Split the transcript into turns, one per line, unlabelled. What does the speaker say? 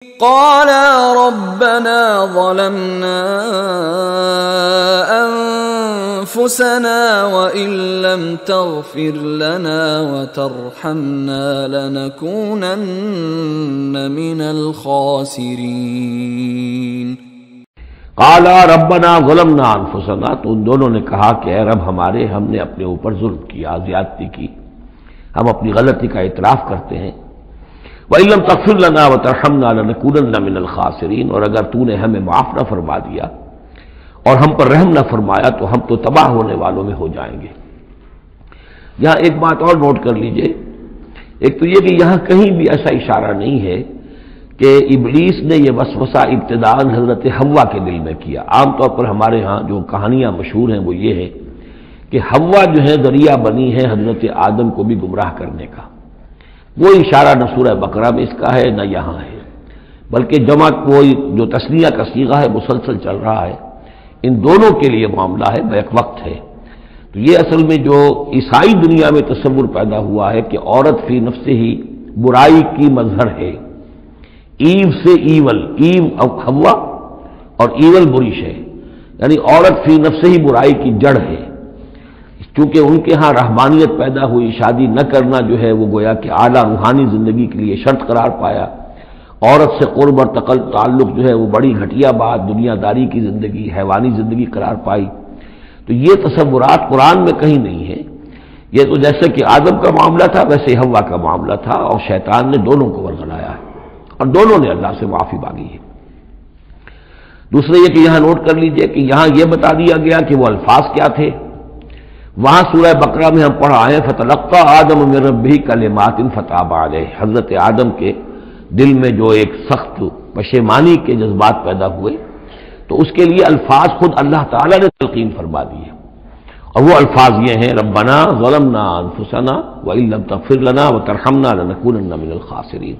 قالا ربنا ظلمنا أنفسنا وإن لم تغفر لنا وترحمنا لنكونن من الخاسرين۔
قالا ربنا ظلمنا انفسنا، تو ان دونوں نے کہا کہ اے رب ہمارے، ہم نے اپنے اوپر ظلم کیا، زیادتی کی، ہم اپنی غلطی کا اعتراف کرتے ہیں۔ وَإِن لَّمْ تَغْفِرْ لَنَا وَتَرْحَمْنَا لَنَكُونَنَّ مِنَ الْخَاسِرِينَ، اور اگر تو نے ہمیں معاف نہ فرما دیا اور ہم پر رحم نہ فرمایا تو ہم تو تباہ ہونے والوں میں ہو جائیں گے۔ یہاں ایک بات اور نوٹ کر لیجئے، ایک تو یہ کہ یہاں کہیں بھی ایسا اشارہ نہیں ہے کہ ابلیس نے یہ وسوسہ ابتداءً حضرت حوا کے دل میں کیا۔ عام طور پر ہمارے ہاں جو کہانیاں مشہور ہیں وہ یہ ہے کہ حوا جو ہے ذریعہ بنی ہے حضرت آدم کو بھی گمراہ کرنے کا۔ وہ اشارہ نہ سورہ بقرہ میں اس کا ہے نہ یہاں ہے، بلکہ جمع کوئی جو تثنیہ کا صیغہ ہے مسلسل چل رہا ہے، ان دونوں کے لیے معاملہ ہے، بیک وقت ہے۔ تو یہ اصل میں جو عیسائی دنیا میں تصور پیدا ہوا ہے کہ عورت فی نفسہ ہی برائی کی مظہر ہے، ایو سے ایول، ایو حوا اور ایول بری ہے، یعنی عورت فی نفسہ ہی برائی کی جڑ ہے۔ چونکہ ان کے ہاں رحمانیت پیدا ہوئی، شادی نہ کرنا جو ہے وہ گویا کہ اعلیٰ روحانی زندگی کے لیے شرط قرار پایا، عورت سے قرب اور تعلق جو ہے وہ بڑی گھٹیا بات، دنیا داری کی زندگی، حیوانی زندگی قرار پائی۔ تو یہ تصورات قرآن میں کہیں نہیں ہے۔ یہ تو جیسے کہ آدم کا معاملہ تھا ویسے حوا کا معاملہ تھا، اور شیطان نے دونوں کو ورغلایا ہے اور دونوں نے اللہ سے معافی مانگی ہے۔ دوسرے یہ کہ یہاں نوٹ کر لیجئے کہ یہاں یہ بتا دیا گیا کہ وہ الفاظ کیا تھے۔ وہاں سورہ بقرہ میں ہم پڑھا ہے فَتَلَقَّىٰ آدَمُ مِن رَبِّهِ كَلِمَاتٍ فَتَابَ عَلَيْهِ، حضرت آدم کے دل میں جو ایک سخت پشیمانی کے جذبات پیدا ہوئے تو اس کے لیے الفاظ خود اللہ تعالیٰ نے تلقین فرما دیے، اور وہ الفاظ یہ ہیں ربنا ظلمنا انفسنا وَإِن لَّمْ تَغْفِرْ لَنَا وَتَرْحَمْنَا لَنَكُونَنَّ مِنَ الْخَاسِرِينَ۔